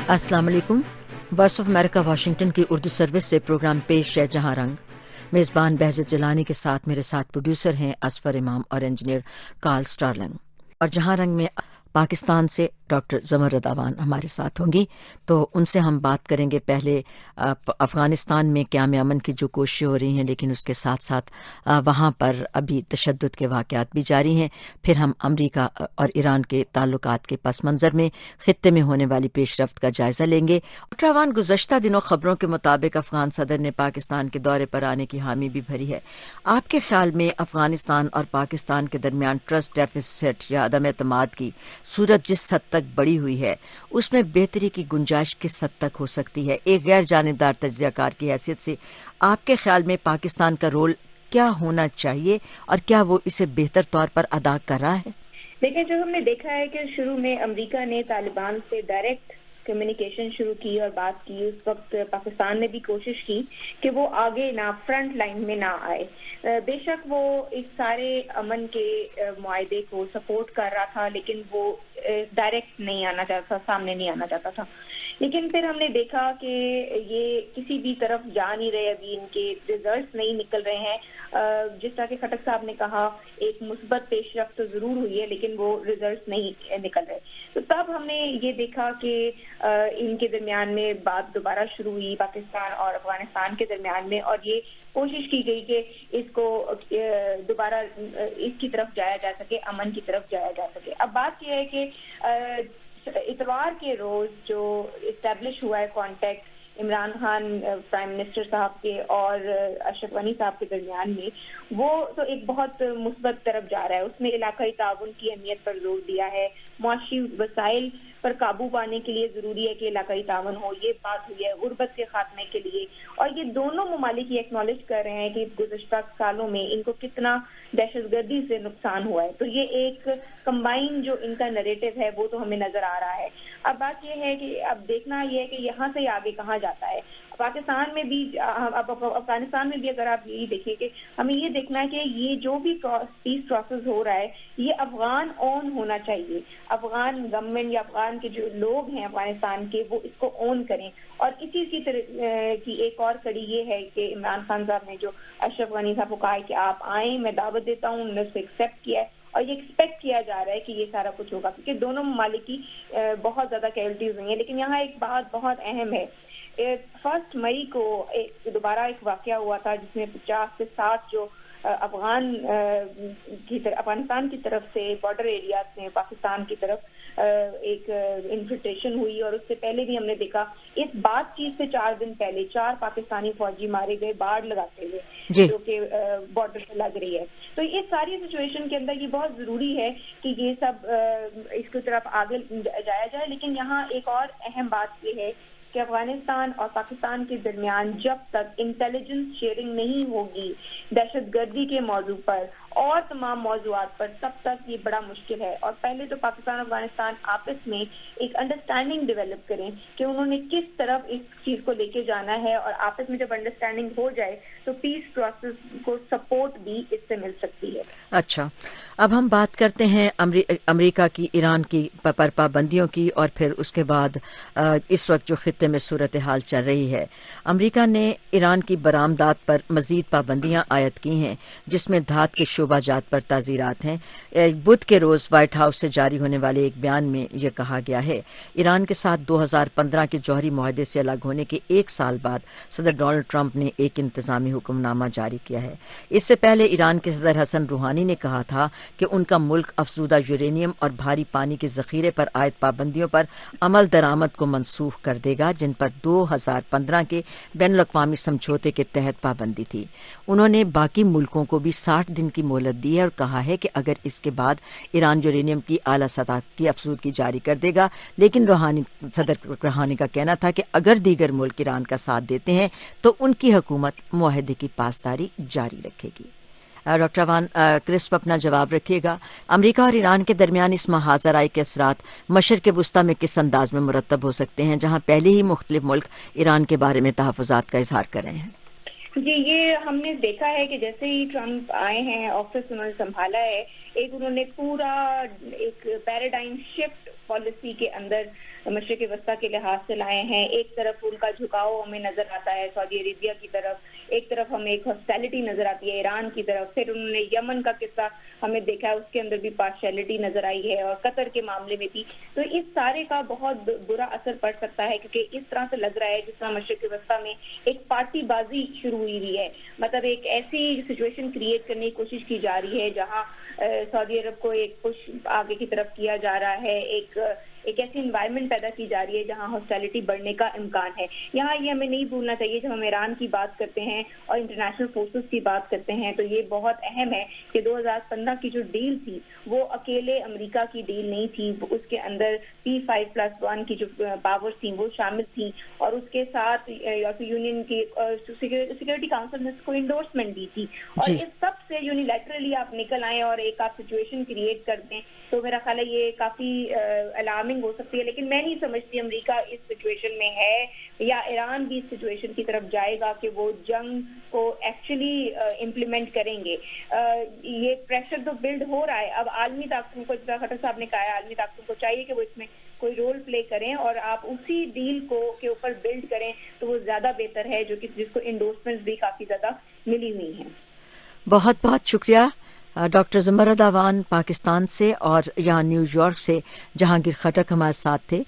अस्सलाम वालेकुम। Voice of America Washington की उर्दू सर्विस से प्रोग्राम पेश है जहां रंग। मेज़बान बहजत जिलानी के साथ मेरे साथ प्रोड्यूसर हैं असफर इमाम और इंजीनियर कार्ल स्टार्लिंग। और जहां रंग में पाकिस्तान से डॉक्टर ज़मर रदावान हमारे साथ होंगी, तो उनसे हम बात करेंगे पहले अफ़गानिस्तान में क़याम अमन की जो कोशिशें हो रही हैं, लेकिन उसके साथ साथ वहाँ पर अभी तशद्दुद के वाक़यात भी जारी हैं। फिर हम अमरीका और ईरान के ताल्लुकात के पस मंज़र में ख़ित्ते में होने वाली पेशरफ्त का जायज़ा लेंगे। डॉक्टर रदावान, गुज़श्ता दिनों ख़बरों के मुताबिक अफ़गान सदर ने पाकिस्तान के दौरे पर आने की हामी भी भरी है। आपके ख्याल में अफ़गानिस्तान और पाकिस्तान के दरमियान ट्रस्ट डेफिसिट या अदम एतमाद की सूरत जिस हद तक बड़ी हुई है, उसमें बेहतरी की गुंजाइश किस हद तक हो सकती है? एक गैर जानिबदार तज्ज़ियाकार की हैसियत से आपके ख्याल में पाकिस्तान का रोल क्या होना चाहिए और क्या वो इसे बेहतर तौर पर अदा कर रहा है? देखिए, जो हमने देखा है कि शुरू में अमेरिका ने तालिबान से डायरेक्ट कम्युनिकेशन शुरू की और बात की, उस वक्त पाकिस्तान ने भी कोशिश की कि वो आगे ना, फ्रंट लाइन में ना आए। बेशक वो इस सारे अमन के मुआहदे को सपोर्ट कर रहा था, लेकिन वो डायरेक्ट नहीं आना चाहता, सामने नहीं आना चाहता था। लेकिन फिर हमने देखा कि ये किसी भी तरफ जा नहीं रहे, अभी इनके रिजल्ट्स नहीं निकल रहे हैं। जिस तरह के खटक साहब ने कहा, एक मुस्बत पेशरफ्त तो जरूर हुई है, लेकिन वो रिजल्ट्स नहीं निकल रहे। तो तब हमने ये देखा कि इनके दरमियान में बात दोबारा शुरू हुई, पाकिस्तान और अफगानिस्तान के दरमियान में, और ये कोशिश की गई कि इसको दोबारा इसकी तरफ जाया जा सके, अमन की तरफ जाया जा सके। अब बात यह है कि इतवार के रोज जो इस्टेब्लिश हुआ है contact Imran Khan prime minister साहब के और अशरफ गनी साहब के दरमियान में, वो तो एक बहुत मुस्बत तरफ जा रहा है। उसमें इलाकाई ताउन की अहमियत पर जोर दिया है, मुआशी वसाइल पर काबू पाने के लिए जरूरी है कि इलाकाई ताउन हो, ये बात हुई है, गुर्बत के खात्मे के लिए। और ये दोनों ममालिक ये एक्नॉलेज कर रहे हैं कि गुज़श्ता सालों में इनको कितना दहशतगर्दी से नुकसान हुआ है। तो ये एक कंबाइन जो इनका नैरेटिव है वो तो हमें नजर आ रहा है। अब बात ये है कि अब देखना ये है कि यहाँ से आगे कहाँ जाता है। पाकिस्तान में भी, अब अफगानिस्तान में भी अगर आप यही देखिए कि हमें ये देखना है कि ये जो भी पीस प्रोसेस हो रहा है ये अफगान ओन होना चाहिए। अफगान गवर्नमेंट या अफगान के जो लोग हैं अफगानिस्तान के, वो इसको ओन करें। और इसी तरह की एक और कड़ी ये है कि इमरान खान साहब ने जो अशरफ गनी साहब को कहा है कि आप आए, मैं दावत देता हूँ, उन्होंने उसको एक्सेप्ट किया है और ये एक्सपेक्ट किया जा रहा है कि ये सारा कुछ होगा, क्योंकि दोनों ममालिक की बहुत ज्यादा कैजुअलिटीज हुई हैं। लेकिन यहाँ एक बात बहुत अहम है, 1 मई को दोबारा एक वाकया हुआ था जिसमें 50 से 60 जो अफगानिस्तान की तरफ से बॉर्डर एरियाज में पाकिस्तान की तरफ एक इन्फिल्ट्रेशन हुई। और उससे पहले भी हमने देखा, इस बातचीत से 4 दिन पहले 4 पाकिस्तानी फौजी मारे गए बाढ़ लगाते हुए, जो कि बॉर्डर से लग रही है। तो इस सारी सिचुएशन के अंदर ये बहुत जरूरी है कि ये सब इसकी तरफ आगे जाया जाए। लेकिन यहाँ एक और अहम बात ये है कि अफगानिस्तान और पाकिस्तान के दरमियान जब तक इंटेलिजेंस शेयरिंग नहीं होगी दहशतगर्दी के मौजू पर और तमाम मौजूआत पर, तब तक ये बड़ा मुश्किल है। और पहले तो पाकिस्तान और अफगानिस्तान आपस में एक अंडरस्टैंडिंग डेवलप करें कि उन्होंने किस तरफ इस चीज को लेके जाना है, और आपस में जब अंडरस्टैंडिंग हो जाए तो पीस प्रोसेस को सपोर्ट भी इससे मिल सकती है। अच्छा, अब हम बात करते हैं अमेरिका की ईरान की पर पाबंदियों की, और फिर उसके बाद इस वक्त जो खित्ते में सूरत हाल चल रही है। अमेरिका ने ईरान की बरामदात पर मजीद पाबंदियां आयद की हैं, जिसमें धात के शोबाजात पर ताज़ीरात हैं। बुध के रोज व्हाइट हाउस से जारी होने वाले एक बयान में यह कहा गया है, ईरान के साथ 2015 के जौहरी मुआहदे से अलग होने के 1 साल बाद सदर डोनाल्ड ट्रंप ने एक इंतजामी हुक्मनामा जारी किया है। इससे पहले ईरान के सदर हसन रूहानी ने कहा था कि उनका मुल्क अफजूदा यूरेनियम और भारी पानी के जखीरे पर आयद पाबंदियों पर अमल दरामद को मनसूख कर देगा, जिन पर 2015 के बैनुल अक़वामी समझौते के तहत पाबंदी थी। उन्होंने बाकी मुल्कों को भी 60 दिन की मोहलत दी है और कहा है कि अगर इसके बाद ईरान यूरेनियम की आला सतह की अफसूदगी जारी कर देगा। लेकिन सदर रूहानी का कहना था कि अगर दीगर मुल्क ईरान का साथ देते हैं तो उनकी हुकूमत मुआहदे की पासदारी जारी रखेगी। डॉक्टर रदावान, क्रिस्प अपना जवाब रखिएगा। अमेरिका और ईरान के दरमियान इस महाजराई के असरात मशरिक़ वुस्ता में किस अंदाज में मुरतब हो सकते हैं, जहाँ पहले ही मुख्तलिफ मुल्क ईरान के बारे में तहफ़्फ़ुज़ात का इजहार कर रहे हैं? जी, ये हमने देखा है कि जैसे ही ट्रंप आए हैं, ऑफिस उन्होंने संभाला है, एक उन्होंने पूरा एक पैराडाइम शिफ्ट पॉलिसी के अंदर مشرق وسطیٰ کے لحاظ سے لائے ہیں. ایک طرف ان کا جھکاؤ ہمیں نظر آتا ہے سعودی عربیہ کی طرف, ایک طرف ہمیں ایک ہاسٹیلٹی نظر آتی ہے ایران کی طرف. پھر انہوں نے یمن کا قصہ ہمیں دیکھا ہے, اس کے اندر بھی پارشیلٹی نظر آئی ہے, اور قطر کے معاملے میں بھی. تو اس سارے کا بہت برا اثر پڑ سکتا ہے, کیونکہ اس طرح سے لگ رہا ہے جس طرح مشرق وسطیٰ میں ایک پارٹی بازی شروع ہوئی ہے. مطلب ایک ایسی سچویشن کریٹ کرنے کی کوشش کی جا رہی ہے جہاں سعودی عرب کو ایک پش آگے کی طرف کیا جا رہا ہے, ایک ایسی انوائرمنٹ پیدا کی جا رہی ہے جہاں ہاسٹیلٹی بڑھنے کا امکان ہے. یہاں یہ ہمیں نہیں بھولنا چاہیے, جب ہم ایران کی بات کرتے ہیں اور انٹرنیشنل فورسز کی بات کرتے ہیں تو یہ بہت اہم ہے کہ 2015 کی جو ڈیل تھی وہ اکیلے امریکہ کی ڈیل نہیں تھی, اس کے اندر P5+1 کی جو پاورز تھیں وہ شامل تھیں, اور اس کے ساتھ یورپی یونین کی سیکورٹی کاؤنسل نے اس کو انڈورسمنٹ دی تھی. اور اس سب سے یونیلیٹرلی آپ نکل آئیں اور ایک آپ سچویشن کریٹ کر دیں تو میرا خیال ہے یہ کافی الارمنگ ہو سکتی ہے. لیکن میں نہیں سمجھتی امریکہ اس سچویشن میں ہے, یا ایران بھی اس سچویشن کی طرف جائے گا کہ وہ جنگ کو ایکچولی امپلیمنٹ کریں گے. یہ پریشر تو بلڈ ہو رہا ہے. اب عالمی طاقتوں کو, جیسا خٹر صاحب نے کہا ہے, عالمی طاقتوں کو چاہیے کہ وہ اس میں کوئی رول پلے کریں اور آپ اسی ڈیل کو کے اوپر بلڈ کریں تو وہ زیادہ بہتر ہے, جو کہ جس کو انڈورسمنٹ بھی کافی زیادہ ملی ہوئی ہیں. بہت بہت شکریہ ڈاکٹر زمرد اعوان پاکستان سے, اور یہاں نیو یارک سے جہانگیر خٹک ہمارے ساتھ تھے.